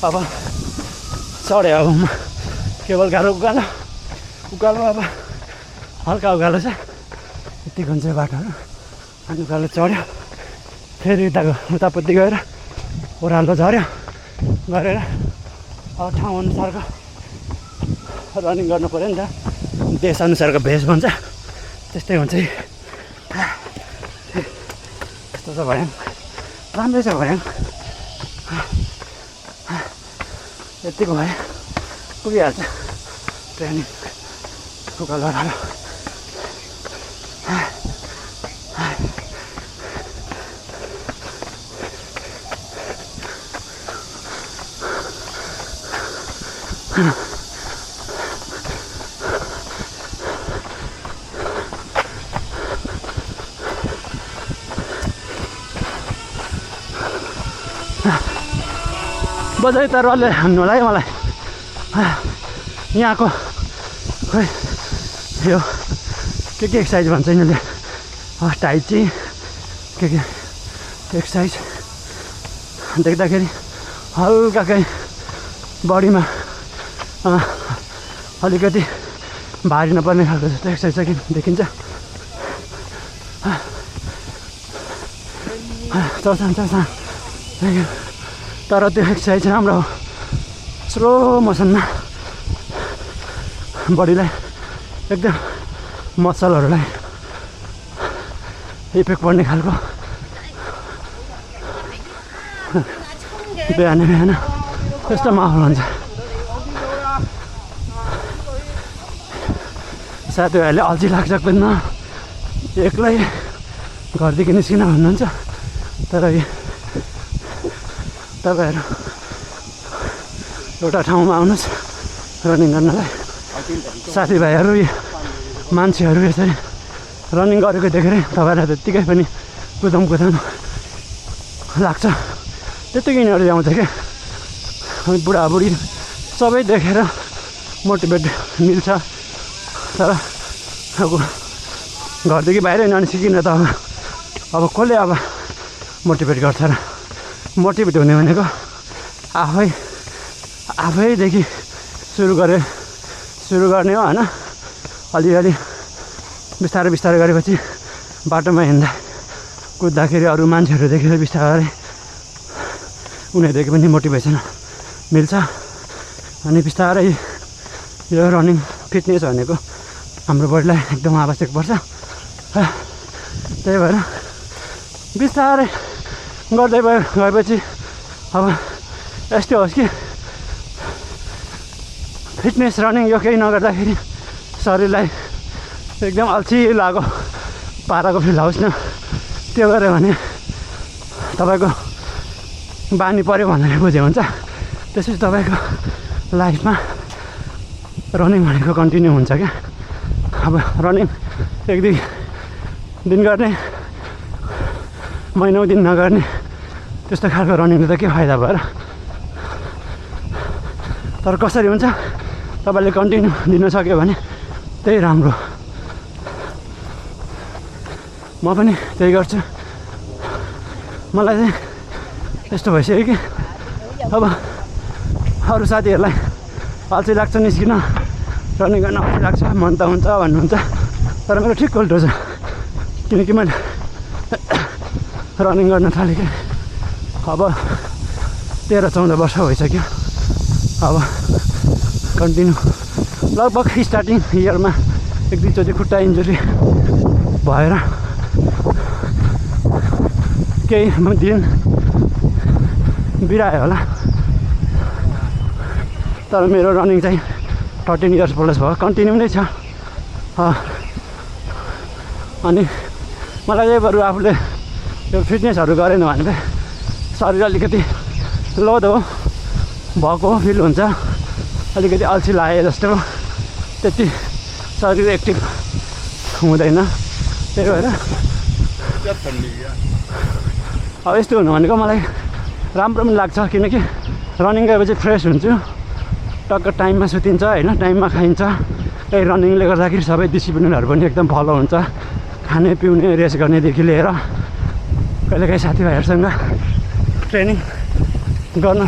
अब चढ्यो अब म केवल गाह्रो उकालो अब हल्का उकालो छ यति हुन्छ बाटोहरू अनि उकालो चढ्यो फेरि उतापट्टि गएर ओह्रालो झऱ्यो गरेर अब ठाउँ अनुसारको रनिङ गर्नु पऱ्यो नि त देश अनुसारको भेष भन्छ त्यस्तै हुन्छ यस्तो छ भएन राम्रै छ भएन यतिको भए पुगिहाल्छ ट्रेनिङ उकालो ओह्रालो बजाइ तरवारले हान्नु होला है मलाई यहाँको खोइ यो के एक्सर्साइज भन्छ यिनीहरूले टाइची के एक्सर्साइज देख्दाखेरि हल्का कहीँ बडीमा अलिकति भारी नपर्ने खालको जस्तो एक्सर्साइज देखिन्छ चर्सान तर त्यो एक्सर्साइज राम्रो हो स्लो मोसनमा बडीलाई एकदम मसलहरूलाई इफेक्ट पर्ने खालको बिहान त्यस्तो माहौल हुन्छ साथीभाइहरूले अल्छी लाग्छ पनि एक्लै घरदेखि निस्किन भन्नुहुन्छ तर तपाईँहरू एउटा ठाउँमा आउनुहोस् रनिङ गर्नलाई साथीभाइहरू मान्छेहरू यसरी रनिङ गरेको देखेर तपाईँलाई त्यत्तिकै पनि कुदाउँ लाग्छ त्यत्तिकै यिनीहरू आउँछ क्या बुढाबुढी सबै देखेर मोटिभेट मिल्छ तर अब घरदेखि बाहिर ननिस्किन त अब कसले अब मोटिभेट गर्छ र मोटिभेट हुने भनेको आफैदेखि सुरु गर्ने हो होइन अलिअलि बिस्तारै गरेपछि बाटोमा हिँड्दा कुद्दाखेरि अरू मान्छेहरू देखेर बिस्तारै उनीहरूदेखि पनि मोटिभेसन मिल्छ अनि बिस्तारै यो रनिङ फिटनेस भनेको हाम्रो बडीलाई एकदम आवश्यक पर्छ त्यही भएर बिस्तारै गर्दै गएपछि अब यस्तो होस् कि फिटनेस रनिङ यो केही नगर्दाखेरि शरीरलाई एकदम अल्छी लागो पाराको फिल होस् न त्यो गऱ्यो भने तपाईँको बानी पऱ्यो भनेर बुझ्यो हुन्छ त्यसपछि तपाईँको लाइफमा रनिङ भनेको कन्टिन्यू हुन्छ क्या अब रनिङ एक दुई दिन गर्ने महिनौ दिन नगर्ने त्यस्तो खालको रनिङले त के फाइदा भएर तर कसरी हुन्छ तपाईँले कन्टिन्यू दिन सक्यो भने त्यही राम्रो म पनि त्यही गर्छु मलाई चाहिँ यस्तो भइसक्यो कि अब अरू साथीहरूलाई अल्छी लाग्छ निस्किन रनिङ गर्न अल्छी लाग्छ मन त हुन्छ भन्नुहुन्छ तर मेरो ठिक उल्टो छ किनकि मैले रनिङ गर्न थालेँ अब 13-14 वर्ष भइसक्यो अब कन्टिन्यू लगभग स्टार्टिङ इयरमा एक दुईचोटि खुट्टा इन्जुरी भएर केही दिन बिरायो होला तर मेरो रनिङ चाहिँ 13 इयर्स प्लस भयो कन्टिन्यू नै छ अनि मलाई चाहिँ बरु आफूले यो फिटनेसहरू गरेन भने चाहिँ शरीर अलिकति लोदो भएको फिल हुन्छ अलिकति अल्छी लागे जस्तो त्यति शरीर एक्टिभ हुँदैन त्यही भएर अब यस्तो हुनु भनेको मलाई राम्रो पनि लाग्छ किनकि रनिङ गएपछि फ्रेस हुन्छु टक्क टाइममा सुतिन्छ होइन टाइममा खाइन्छ त्यही रनिङले गर्दाखेरि सबै डिसिप्लिनहरू पनि एकदम फलो हुन्छ खाने पिउने रेस्ट गर्नेदेखि लिएर कहिलेकाहीँ साथीभाइहरूसँग ट्रेनिङ गर्न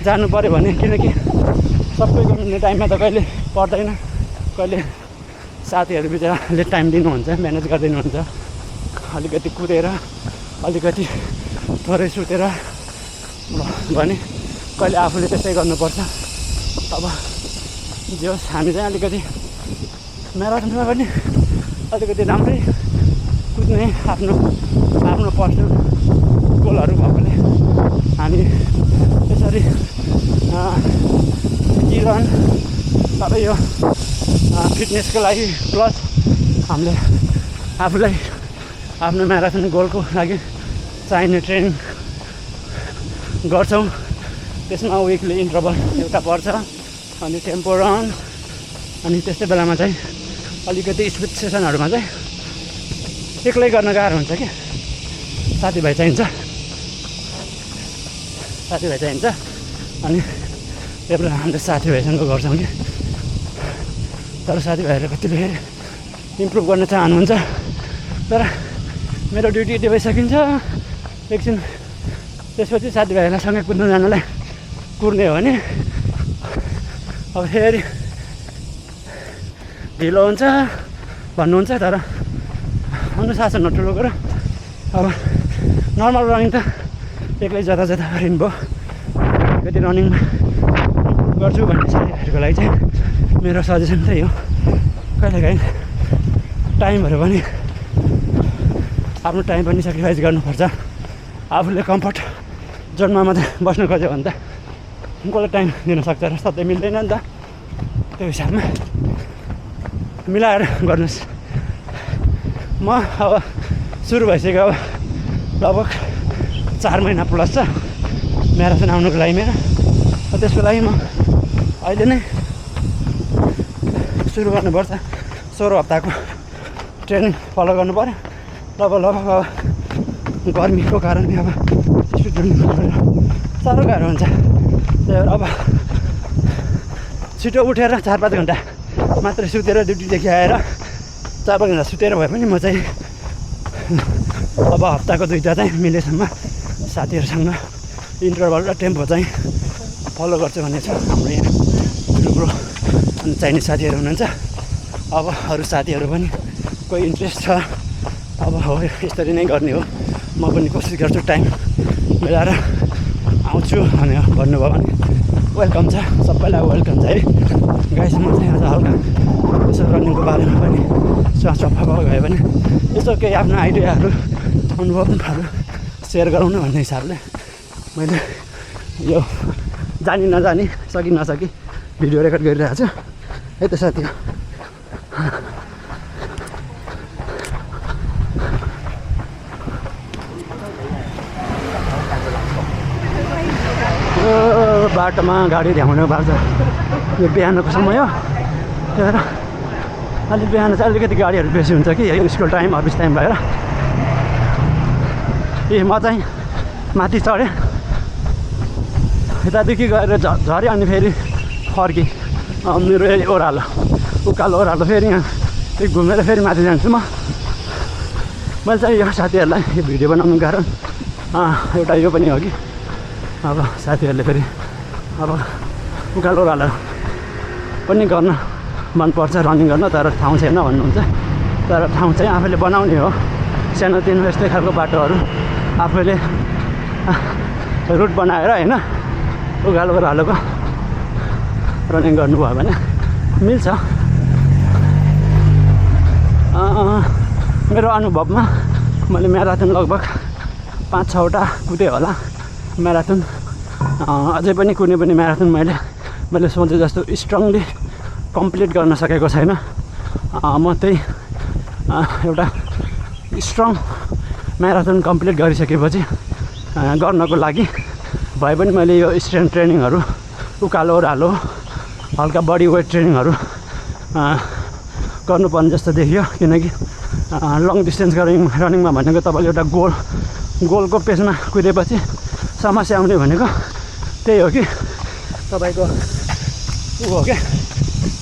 जानु पऱ्यो भने, किनकि सबैको मिल्ने टाइममा त कहिले पर्दैन, कहिले साथीहरू बिचराले टाइम दिनुहुन्छ, म्यानेज गरिदिनुहुन्छ, अलिकति कुदेर अलिकति थोरै सुतेर भने कहिले आफूले त्यसै गर्नुपर्छ। अब जे होस् हामी चाहिँ अलिकति म्याराथनमा पनि अलिकति राम्रै कुद्ने आफ्नो पर्सनल गोलहरू भएकोले हामी यसरी रन सबै यो फिटनेसको लागि प्लस हामीले आफूलाई आफ्नो म्याराथन गोलको लागि चाहिने ट्रेनिङ गर्छौँ। त्यसमा विकली इन्टरभल एउटा पर्छ, अनि टेम्पो रन, अनि त्यस्तै बेलामा चाहिँ अलिकति स्पिड सेसनहरूमा चाहिँ एक्लै गर्न गाह्रो हुन्छ कि साथीभाइ चाहिन्छ अनि त्यही बेला हामीले साथीभाइसँग गर्छौँ कि। तर साथीभाइहरू कतिले फेरि इम्प्रुभ गर्न चाहनुहुन्छ, तर मेरो ड्युटी यति भइसकिन्छ, एकछिन त्यसपछि साथीभाइहरूलाई सँगै कुद्न जानलाई कुर्ने हो भने अब फेरि ढिलो हुन्छ भन्नुहुन्छ। तर अनुशासन हो ठुलो कुरो। अब नर्मल रनिङ त एक्लै जता रनिङ भयो, कति रनिङमा गर्छु भन्ने साथीहरूको लागि चाहिँ मेरो सजेसन त्यही हो। कहिलेकाहीँ टाइमहरू पनि आफ्नो टाइम पनि सेक्रिफाइस गर्नुपर्छ। आफूले कम्फर्ट जोनमा मात्रै बस्नु खोज्यो भने त कसले टाइम दिन सक्छ र सधैँ मिल्दैन नि त। त्यो हिसाबमा मिलाएर गर्नुहोस्। म अब सुरु भइसक्यो, अब लगभग 4 महिना प्लस छ म्याराथन आउनुको लागि मेरो। त्यसको लागि म अहिले नै सुरु गर्नुपर्छ। 16 हप्ताको ट्रेनिङ फलो गर्नु पऱ्यो। लगभग अब गर्मीको कारणले अब स्पिड रनिङ साह्रो गाह्रो हुन्छ। त्यही भएर अब छिटो उठेर 4-5 घन्टा मात्रै सुतेर ड्युटीदेखि आएर 4-5 घन्टा सुतेर भए पनि म चाहिँ अब हप्ताको 2 चाहिँ मिलेसम्म साथीहरूसँग इन्टरभल र टेम्पो चाहिँ फलो गर्छु भन्ने छ। हाम्रो यहाँ ठुलो अनि चाहिने साथीहरू हुनुहुन्छ। अब अरू साथीहरू पनि कोही इन्ट्रेस्ट छ, अब हो यसरी नै गर्ने हो, म पनि कोसिस गर्छु टाइम मिलाएर आउँछु भनेर भन्नुभयो भने वेलकम छ, सबैलाई वेलकम छ है गाइस। म चाहिँ आज हल्का यसो रनिङको बारेमा पनि सफा गयो भने यसो केही आफ्नो आइडियाहरू अनुभवहरू सेयर गराउनु भन्ने हिसाबले मैले यो जानी नजानी सकि नसकी भिडियो रेकर्ड गरिरहेको छु है त साथी। बाटोमा गाडी ल्याउनु भएको छ, यो बिहानको समय हो, त्यही भएर अलिक बिहान चाहिँ अलिकति गाडीहरू बेसी हुन्छ कि स्कुल टाइम अफिस टाइम भएर। म चाहिँ माथि चढेँ, यतादेखि गएर झरेँ अनि फेरि फर्केँ। मेरो ओह्रालो उकालो ओह्रालो फेरि यहाँ घुमेर फेरि माथि जान्छु म। मैले चाहिँ यो साथीहरूलाई यो भिडियो बनाउनु कारण एउटा यो पनि हो कि अब साथीहरूले फेरि अब उकालो ओह्रालो पनि गर्न मनपर्छ रनिङ गर्न, तर ठाउँ छैन भन्नुहुन्छ। तर ठाउँ चाहिँ आफैले बनाउने हो, सानोतिनो यस्तै खालको बाटोहरू आफैले रुट बनाएर होइन उकालो ओह्रालोको रनिङ गर्नुभयो भने मिल्छ। मेरो अनुभवमा मैले म्याराथन लगभग 5-6वटा कुदेँ होला म्याराथन। अझै पनि कुनै पनि म्याराथन मैले सोचे जस्तो स्ट्रङली कम्प्लिट गर्न सकेको छैन। म त्यही एउटा स्ट्रङ म्याराथन कम्प्लिट गरिसकेपछि गर्नको लागि भए पनि मैले यो स्ट्रेन्थ ट्रेनिङहरू उकालो ओह्रालो हल्का बडी वेट ट्रेनिङहरू गर्नुपर्ने जस्तो देखियो। किनकि लङ डिस्टेन्स रनिङमा भनेको तपाईँले एउटा गोलको पेसमा कुदेपछि समस्या आउने भनेको त्यही हो कि तपाईँको हो क्या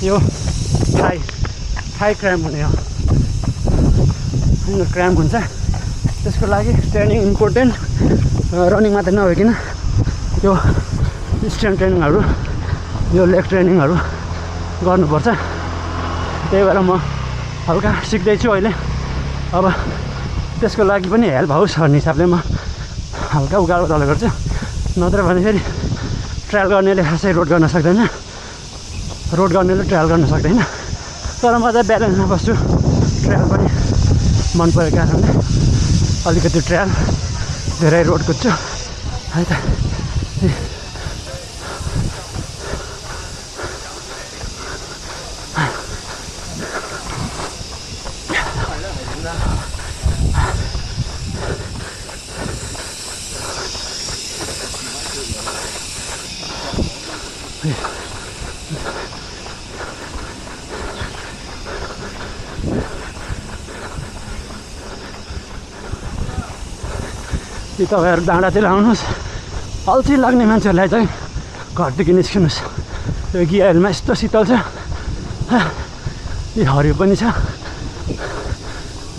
यो थाई क्राम्प हुने हो, क्राम्प हुन्छ। त्यसको लागि ट्रेनिङ इम्पोर्टेन्ट, रनिङ मात्रै नभइकन यो स्ट्रेन्थ ट्रेनिङहरू यो लेग ट्रेनिङहरू गर्नुपर्छ। त्यही भएर म हल्का सिक्दैछु अहिले। अब त्यसको लागि पनि हेल्प होस् भन्ने हिसाबले म हल्का उकालो तल गर्छु। नत्र भने फेरि ट्रायल गर्नेले खासै रोड गर्न सक्दैन, रोड गर्नेले ट्रायल गर्न सक्दैन। तर म चाहिँ ब्यालेन्समा बस्छु, ट्रायल पनि मन परेको कारणले अलिकति ट्रायल धेरै रोड कुद्छु है त। कि तपाईँहरू डाँडातिर आउनुहोस्, अल्छी लाग्ने मान्छेहरूलाई चाहिँ घरदेखि निस्किनुहोस्। यो गियारमा यस्तो शीतल छ, यो हरियो पनि छ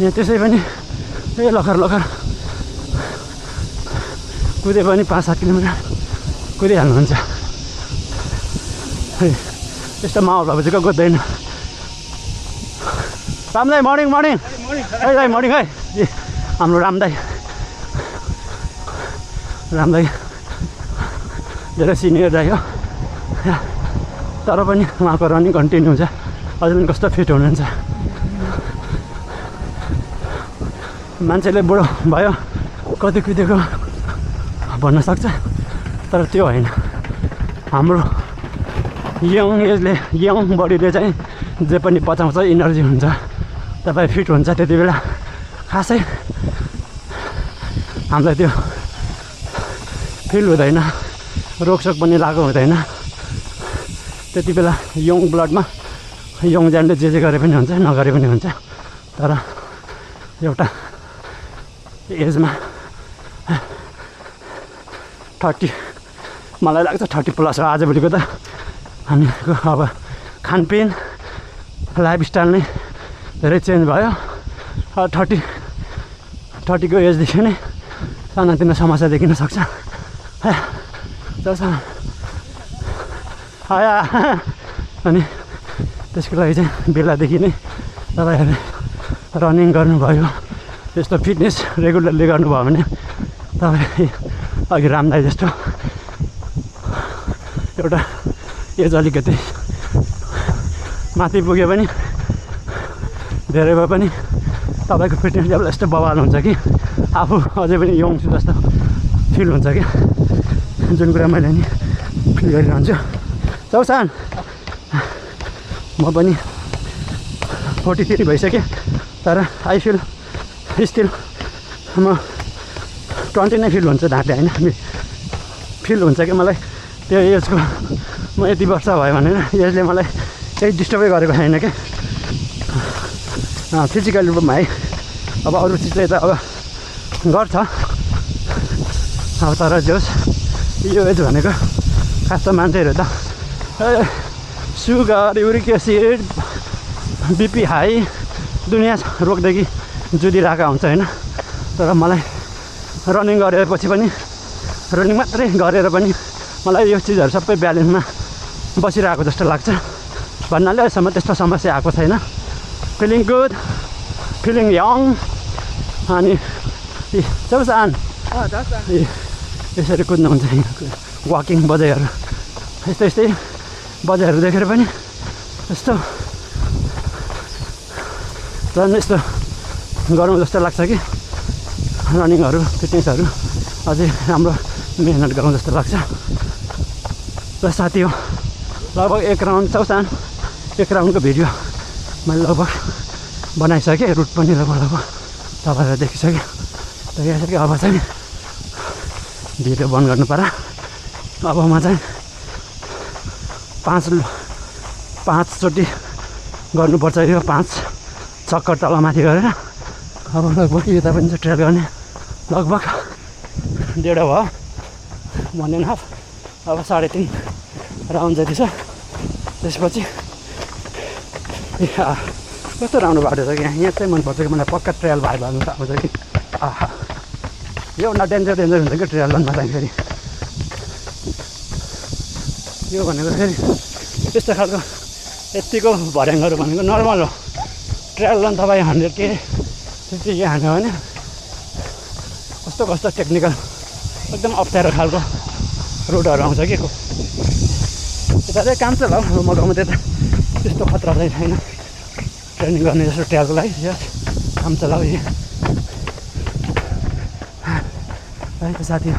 यहाँ। त्यसै पनि लखर लखर कुदे पनि 5-7 किलोमिटर कुदिहाल्नुहुन्छ। यस्तो माहौल भएपछि को कुद्दैन। रामदाई मर्निङ मर्निङ है मर्निङ है। हाम्रो रामदाई धेरै सिनियर दाइ हो, तर पनि उहाँको रनिङ कन्टिन्यू हुन्छ। अझै पनि कस्तो फिट हुनुहुन्छ। मान्छेले बुढो भयो कति कुदेको भन्न सक्छ, तर त्यो होइन। हाम्रो यङ एजले यङ बडीले चाहिँ जे पनि पचाउँछ, इनर्जी हुन्छ, तपाईँ फिट हुन्छ। त्यति बेला खासै हामीलाई त्यो फिल हुँदैन, रोगसोग पनि लागु हुँदैन। त्यति बेला यङ ब्लडमा यङ ज्यानले जे गरे पनि हुन्छ, नगरे पनि हुन्छ। तर एउटा एजमा 30 मलाई लाग्छ 30+ हो आजभोलिको त। हामीको अब खानपिन लाइफस्टाइल नै धेरै चेन्ज भयो। 30को एजदेखि नै सानातिना समस्या देखिन सक्छ। अनि त्यसको लागि चाहिँ बेलादेखि नै तपाईँहरूले रनिङ गर्नुभयो, त्यस्तो फिटनेस रेगुलरली गर्नुभयो भने तपाईँ अघि रामदाई जस्तो एउटा एज अलिकति माथि पुग्यो पनि धेरै भए पनि तपाईँको फिटनेस लेभल यस्तो बवाल हुन्छ कि आफू अझै पनि यङ छु जस्तो फिल हुन्छ क्या। जुन कुरा मैले नि फिल गरिरहन्छु। चौसान म पनि 43 भइसकेँ, तर आई फिल स्टिल म 20 नै फिल हुन्छ। ढाँटे होइन, फिल हुन्छ कि मलाई त्यो एजको म यति वर्ष भयो भनेर एजले मलाई केही डिस्टर्बै गरेको छैन क्या फिजिकल रूपमा है। अब अरू चिजले त अब गर्छ, अब तर जोस् यो एज भनेको खास त मान्छेहरू त sugar, uric acid, BP high दुनियाँ रोगदेखि जुधिरहेका हुन्छ होइन। तर मलाई रनिङ गरेपछि पनि, रनिङ मात्रै गरेर पनि मलाई यो चिजहरू सबै ब्यालेन्समा बसिरहेको जस्तो लाग्छ। भन्नाले अहिलेसम्म त्यस्तो समस्या आएको छैन। Feeling good, feeling young. अनि चौसान यसरी कुद्नुहुन्छ वाकिङ बजाइहरू, यस्तै बजाइहरू देखेर पनि यस्तो झन् यस्तो गरौँ जस्तो लाग्छ कि रनिङहरू फिटनेसहरू अझै राम्रो मेहनत गरौँ जस्तो लाग्छ। र साथी हो लगभग 1 राउन्ड चौसान 1 राउन्डको भिडियो मैले लगभग बनाइसकेँ। रुट पनि लगभग तपाईँलाई देखिसकेँ। देखिसकेँ। अब चाहिँ भिडियो बन्द गर्नु पर्यो। अब म चाहिँ 5चोटि गर्नुपर्छ यो 5 चक्कर तलमाथि गरेर। अब लगभग यता पनि चाहिँ ट्रेल गर्ने लगभग 1.5 भयो, 1.5। अब 3.5 राउन्ड जति छ। त्यसपछि कस्तो राम्रो बाटो छ कि यहाँ चाहिँ मनपर्छ कि मलाई। पक्का ट्रेल भाइ भन्नु त आउँछ कि आहा योभन्दा डेन्जर हुन्छ कि ट्रेल भन्दा चाहिँ फेरि। यो भनेको फेरि यस्तो खालको यत्तिको भर्याङहरू भनेको नर्मल हो। ट्रायल रन तपाईँ 100 के 50 के हान्यो भने कस्तो कस्तो टेक्निकल एकदम अप्ठ्यारो खालको रोडहरू आउँछ कि यता चाहिँ काम चलाऊ म गाउँमा त्यता त्यस्तो खतरा चाहिँ छैन ट्रेनिङ गर्ने जस्तो ट्रायलको लागि काम चलाऊ है साथी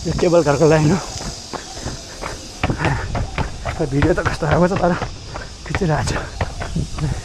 यो केबल कारको लाइन हो। भिडियो त कस्तो आएको छ तर खिचिरहेको छ।